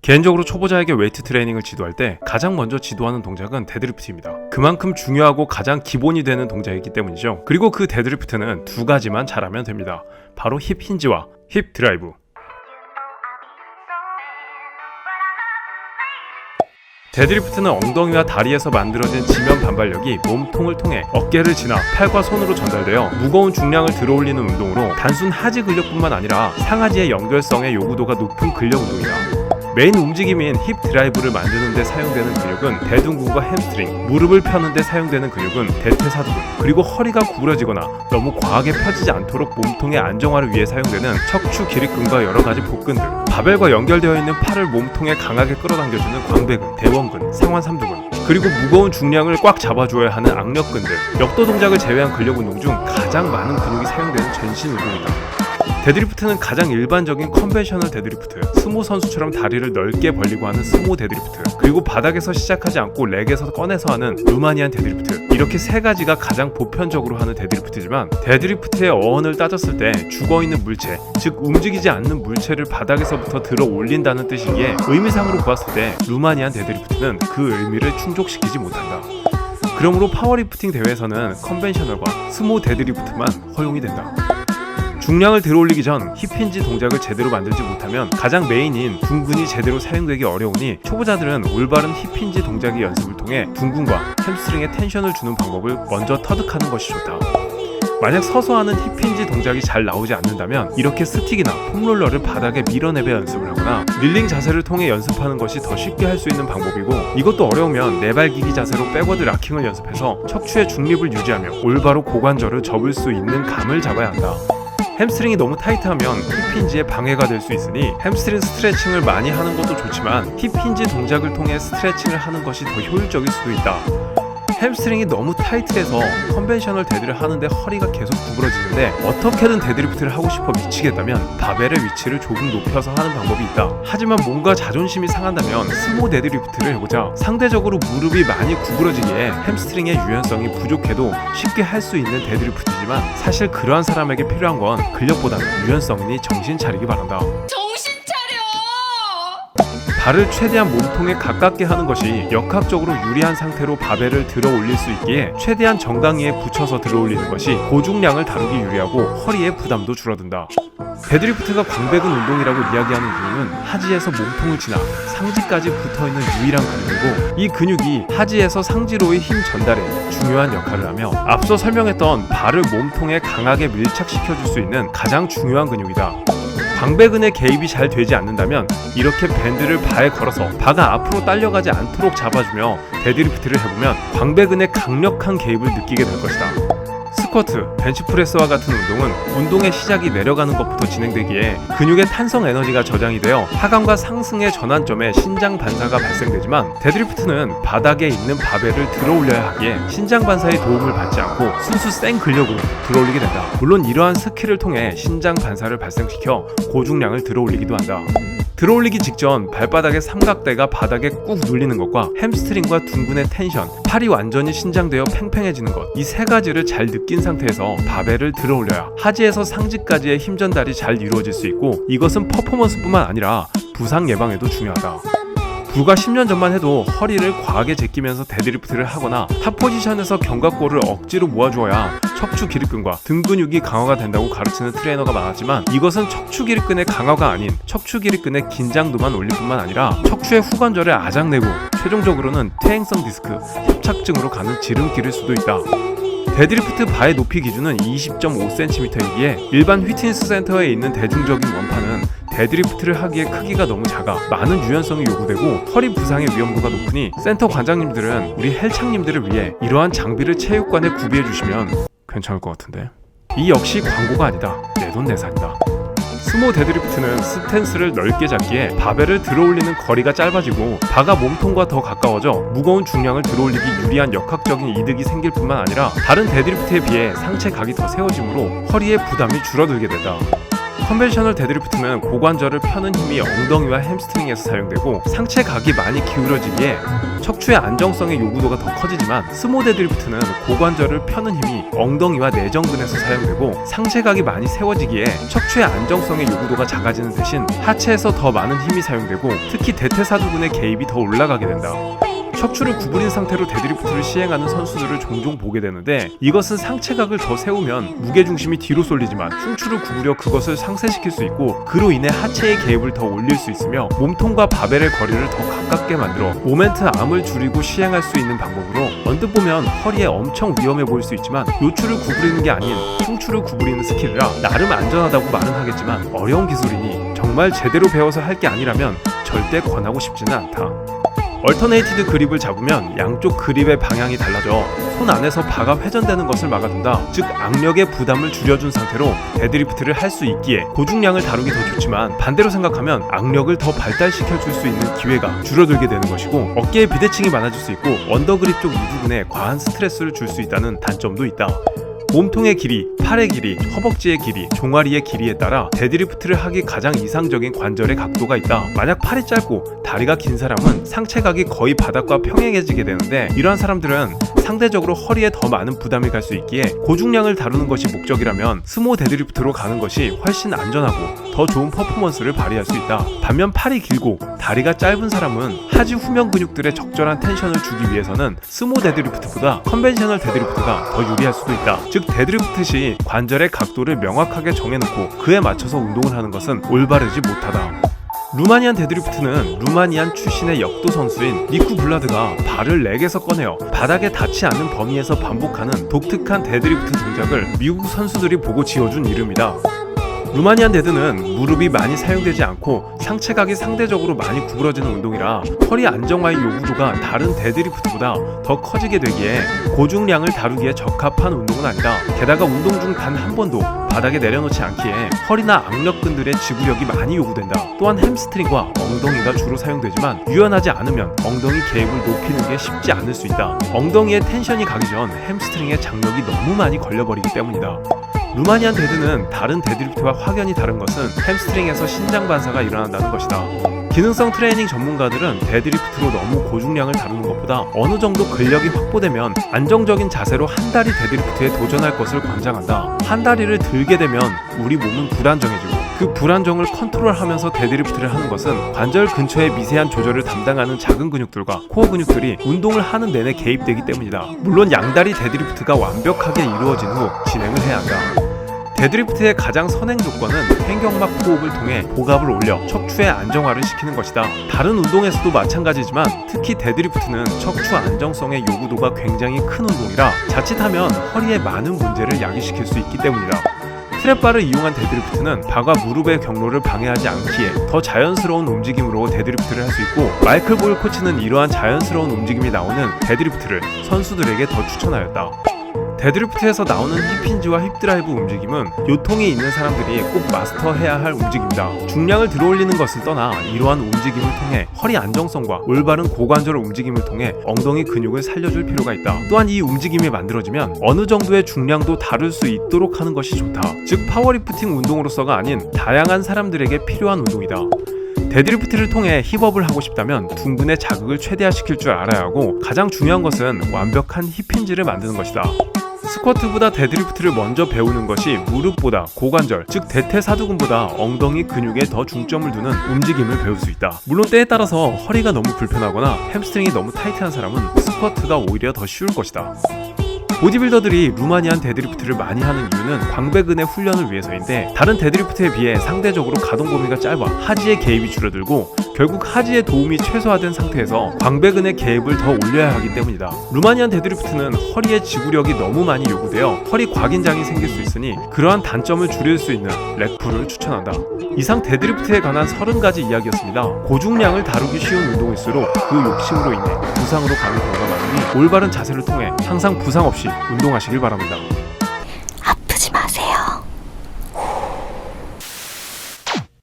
개인적으로 초보자에게 웨이트 트레이닝을 지도할 때 가장 먼저 지도하는 동작은 데드리프트입니다. 그만큼 중요하고 가장 기본이 되는 동작이기 때문이죠. 그리고 그 데드리프트는 두 가지만 잘하면 됩니다. 바로 힙 힌지와 힙 드라이브. 데드리프트는 엉덩이와 다리에서 만들어진 지면 반발력이 몸통을 통해 어깨를 지나 팔과 손으로 전달되어 무거운 중량을 들어올리는 운동으로 단순 하지 근력뿐만 아니라 상하지의 연결성의 요구도가 높은 근력 운동이다. 메인 움직임인 힙 드라이브를 만드는 데 사용되는 근육은 대둔근과 햄스트링, 무릎을 펴는 데 사용되는 근육은 대퇴사두근, 그리고 허리가 구부러지거나 너무 과하게 펴지지 않도록 몸통의 안정화를 위해 사용되는 척추 기립근과 여러 가지 복근들, 바벨과 연결되어 있는 팔을 몸통에 강하게 끌어당겨주는 광배근, 대원근, 상완삼두근, 그리고 무거운 중량을 꽉 잡아줘야 하는 악력근들, 역도 동작을 제외한 근력 운동 중 가장 많은 근육이 사용되는 전신 운동이다. 데드리프트는 가장 일반적인 컨벤셔널 데드리프트, 스모 선수처럼 다리를 넓게 벌리고 하는 스모 데드리프트, 그리고 바닥에서 시작하지 않고 렉에서 꺼내서 하는 루마니안 데드리프트, 이렇게 세 가지가 가장 보편적으로 하는 데드리프트지만, 데드리프트의 어원을 따졌을 때 죽어있는 물체, 즉 움직이지 않는 물체를 바닥에서부터 들어 올린다는 뜻이기에 의미상으로 보았을 때 루마니안 데드리프트는 그 의미를 충족시키지 못한다. 그러므로 파워리프팅 대회에서는 컨벤셔널과 스모 데드리프트만 허용이 된다. 중량을 들어올리기 전 힙힌지 동작을 제대로 만들지 못하면 가장 메인인 둔근이 제대로 사용되기 어려우니 초보자들은 올바른 힙힌지 동작의 연습을 통해 둔근과 햄스트링에 텐션을 주는 방법을 먼저 터득하는 것이 좋다. 만약 서서 하는 힙힌지 동작이 잘 나오지 않는다면 이렇게 스틱이나 폼롤러를 바닥에 밀어내며 연습을 하거나 릴링 자세를 통해 연습하는 것이 더 쉽게 할 수 있는 방법이고, 이것도 어려우면 네발기기 자세로 백워드 락킹을 연습해서 척추의 중립을 유지하며 올바로 고관절을 접을 수 있는 감을 잡아야 한다. 햄스트링이 너무 타이트하면 힙힌지에 방해가 될 수 있으니 햄스트링 스트레칭을 많이 하는 것도 좋지만 힙힌지 동작을 통해 스트레칭을 하는 것이 더 효율적일 수도 있다. 햄스트링이 너무 타이트해서 컨벤셔널 데드를 하는데 허리가 계속 구부러지는데 어떻게든 데드리프트를 하고 싶어 미치겠다면 바벨의 위치를 조금 높여서 하는 방법이 있다. 하지만 뭔가 자존심이 상한다면 스모 데드리프트를 해보자. 상대적으로 무릎이 많이 구부러지기에 햄스트링의 유연성이 부족해도 쉽게 할 수 있는 데드리프트지만, 사실 그러한 사람에게 필요한 건 근력보다는 유연성이니 정신 차리기 바란다. 발을 최대한 몸통에 가깝게 하는 것이 역학적으로 유리한 상태로 바벨을 들어 올릴 수 있기에 최대한 정강이에 붙여서 들어 올리는 것이 고중량을 다루기 유리하고 허리의 부담도 줄어든다. 데드리프트가 광배근 운동이라고 이야기하는 이유는 하지에서 몸통을 지나 상지까지 붙어있는 유일한 근육이고, 이 근육이 하지에서 상지로의 힘 전달에 중요한 역할을 하며 앞서 설명했던 발을 몸통에 강하게 밀착시켜줄 수 있는 가장 중요한 근육이다. 광배근의 개입이 잘 되지 않는다면 이렇게 밴드를 바에 걸어서 바가 앞으로 딸려가지 않도록 잡아주며 데드리프트를 해보면 광배근의 강력한 개입을 느끼게 될 것이다. 스쿼트, 벤치프레스와 같은 운동은 운동의 시작이 내려가는 것부터 진행되기에 근육의 탄성 에너지가 저장이 되어 하강과 상승의 전환점에 신장 반사가 발생되지만, 데드리프트는 바닥에 있는 바벨을 들어 올려야 하기에 신장 반사의 도움을 받지 않고 순수 생 근력으로 들어 올리게 된다. 물론 이러한 스킬을 통해 신장 반사를 발생시켜 고중량을 들어 올리기도 한다. 들어 올리기 직전 발바닥의 삼각대가 바닥에 꾹 눌리는 것과 햄스트링과 둔근의 텐션, 팔이 완전히 신장되어 팽팽해지는 것, 이 세 가지를 잘 느낀 상태에서 바벨을 들어 올려야 하지에서 상지까지의 힘 전달이 잘 이루어질 수 있고, 이것은 퍼포먼스뿐만 아니라 부상 예방에도 중요하다. 불과 10년 전만 해도 허리를 과하게 제끼면서 데드리프트를 하거나 탑 포지션에서 견갑골을 억지로 모아주어야 척추 기립근과 등 근육이 강화가 된다고 가르치는 트레이너가 많았지만, 이것은 척추 기립근의 강화가 아닌 척추 기립근의 긴장도만 올릴 뿐만 아니라 척추의 후관절을 아작내고 최종적으로는 퇴행성 디스크, 협착증으로 가는 지름길일 수도 있다. 데드리프트 바의 높이 기준은 20.5cm이기에 일반 휘트니스 센터에 있는 대중적인 원판은 데드리프트를 하기에 크기가 너무 작아 많은 유연성이 요구되고 허리 부상의 위험도가 높으니, 센터 관장님들은 우리 헬창님들을 위해 이러한 장비를 체육관에 구비해 주시면 괜찮을 것 같은데. 이 역시 광고가 아니다. 내돈내산이다. 스모 데드리프트는 스탠스를 넓게 잡기에 바벨을 들어올리는 거리가 짧아지고 바가 몸통과 더 가까워져 무거운 중량을 들어올리기 유리한 역학적인 이득이 생길 뿐만 아니라 다른 데드리프트에 비해 상체 각이 더 세워지므로 허리의 부담이 줄어들게 된다. 컨벤셔널 데드리프트는 고관절을 펴는 힘이 엉덩이와 햄스트링에서 사용되고 상체 각이 많이 기울어지기에 척추의 안정성의 요구도가 더 커지지만 스모 데드리프트는 고관절을 펴는 힘이 엉덩이와 내전근에서 사용되고 상체 각이 많이 세워지기에 척추의 안정성의 요구도가 작아지는 대신 하체에서 더 많은 힘이 사용되고 특히 대퇴사두근의 개입이 더 올라가게 된다. 척추를 구부린 상태로 데드리프트를 시행하는 선수들을 종종 보게 되는데 이것은 상체각을 더 세우면 무게중심이 뒤로 쏠리지만 흉추를 구부려 그것을 상쇄시킬 수 있고 그로 인해 하체의 개입을 더 올릴 수 있으며 몸통과 바벨의 거리를 더 가깝게 만들어 모멘트 암을 줄이고 시행할 수 있는 방법으로 언뜻 보면 허리에 엄청 위험해 보일 수 있지만 요추를 구부리는 게 아닌 흉추를 구부리는 스킬이라 나름 안전하다고 말은 하겠지만 어려운 기술이니 정말 제대로 배워서 할 게 아니라면 절대 권하고 싶지는 않다. 얼터네이티드 그립을 잡으면 양쪽 그립의 방향이 달라져 손 안에서 바가 회전되는 것을 막아둔다. 즉 악력의 부담을 줄여준 상태로 데드리프트를 할 수 있기에 고중량을 다루기 더 좋지만 반대로 생각하면 악력을 더 발달시켜 줄 수 있는 기회가 줄어들게 되는 것이고 어깨에 비대칭이 많아질 수 있고 언더그립 쪽 이부분에 과한 스트레스를 줄 수 있다는 단점도 있다. 몸통의 길이, 팔의 길이, 허벅지의 길이, 종아리의 길이에 따라 데드리프트를 하기 가장 이상적인 관절의 각도가 있다. 만약 팔이 짧고 다리가 긴 사람은 상체각이 거의 바닥과 평행해지게 되는데 이러한 사람들은 상대적으로 허리에 더 많은 부담이 갈 수 있기에 고중량을 다루는 것이 목적이라면 스모 데드리프트로 가는 것이 훨씬 안전하고 더 좋은 퍼포먼스를 발휘할 수 있다. 반면 팔이 길고 다리가 짧은 사람은 하지 후면 근육들의 적절한 텐션을 주기 위해서는 스모 데드리프트보다 컨벤셔널 데드리프트가 더 유리할 수도 있다. 즉 데드리프트 시 관절의 각도를 명확하게 정해놓고 그에 맞춰서 운동을 하는 것은 올바르지 못하다. 루마니안 데드리프트는 루마니안 출신의 역도 선수인 니쿠 블라드가 발을 렉에서 꺼내어 바닥에 닿지 않는 범위에서 반복하는 독특한 데드리프트 동작을 미국 선수들이 보고 지어준 이름이다. 루마니안 데드는 무릎이 많이 사용되지 않고 상체각이 상대적으로 많이 구부러지는 운동이라 허리 안정화의 요구도가 다른 데드리프트보다 더 커지게 되기에 고중량을 다루기에 적합한 운동은 아니다. 게다가 운동 중 단 한 번도 바닥에 내려놓지 않기에 허리나 악력근들의 지구력이 많이 요구된다. 또한 햄스트링과 엉덩이가 주로 사용되지만 유연하지 않으면 엉덩이 개입을 높이는 게 쉽지 않을 수 있다. 엉덩이에 텐션이 가기 전 햄스트링의 장력이 너무 많이 걸려버리기 때문이다. 루마니안 데드는 다른 데드리프트와 확연히 다른 것은 햄스트링에서 신장 반사가 일어난다는 것이다. 기능성 트레이닝 전문가들은 데드리프트로 너무 고중량을 다루는 것보다 어느 정도 근력이 확보되면 안정적인 자세로 한 다리 데드리프트에 도전할 것을 권장한다. 한 다리를 들게 되면 우리 몸은 불안정해지고 그 불안정을 컨트롤하면서 데드리프트를 하는 것은 관절 근처의 미세한 조절을 담당하는 작은 근육들과 코어 근육들이 운동을 하는 내내 개입되기 때문이다. 물론 양다리 데드리프트가 완벽하게 이루어진 후 진행을 해야 한다. 데드리프트의 가장 선행 조건은 횡격막 호흡을 통해 복압을 올려 척추의 안정화를 시키는 것이다. 다른 운동에서도 마찬가지지만 특히 데드리프트는 척추 안정성의 요구도가 굉장히 큰 운동이라 자칫하면 허리에 많은 문제를 야기시킬 수 있기 때문이다. 트랩바를 이용한 데드리프트는 발과 무릎의 경로를 방해하지 않기에 더 자연스러운 움직임으로 데드리프트를 할 수 있고 마이클 보일 코치는 이러한 자연스러운 움직임이 나오는 데드리프트를 선수들에게 더 추천하였다. 데드리프트에서 나오는 힙힌지와 힙드라이브 움직임은 요통이 있는 사람들이 꼭 마스터해야 할 움직임이다. 중량을 들어올리는 것을 떠나 이러한 움직임을 통해 허리 안정성과 올바른 고관절 움직임을 통해 엉덩이 근육을 살려줄 필요가 있다. 또한 이 움직임이 만들어지면 어느 정도의 중량도 다룰 수 있도록 하는 것이 좋다. 즉 파워리프팅 운동으로서가 아닌 다양한 사람들에게 필요한 운동이다. 데드리프트를 통해 힙업을 하고 싶다면 둥근의 자극을 최대화시킬 줄 알아야 하고 가장 중요한 것은 완벽한 힙힌지를 만드는 것이다. 스쿼트보다 데드리프트를 먼저 배우는 것이 무릎보다 고관절, 즉 대퇴사두근보다 엉덩이 근육에 더 중점을 두는 움직임을 배울 수 있다. 물론 때에 따라서 허리가 너무 불편하거나 햄스트링이 너무 타이트한 사람은 스쿼트가 오히려 더 쉬울 것이다. 보디빌더들이 루마니안 데드리프트를 많이 하는 이유는 광배근의 훈련을 위해서인데 다른 데드리프트에 비해 상대적으로 가동 범위가 짧아 하지의 개입이 줄어들고 결국 하지의 도움이 최소화된 상태에서 광배근의 개입을 더 올려야 하기 때문이다. 루마니안 데드리프트는 허리의 지구력이 너무 많이 요구되어 허리 과긴장이 생길 수 있으니 그러한 단점을 줄일 수 있는 렉풀을 추천한다. 이상 데드리프트에 관한 30가지 이야기였습니다. 고중량을 다루기 쉬운 운동일수록 그 욕심으로 인해 부상으로 가는 경우가 많으니 올바른 자세를 통해 항상 부상 없이 운동하시길 바랍니다.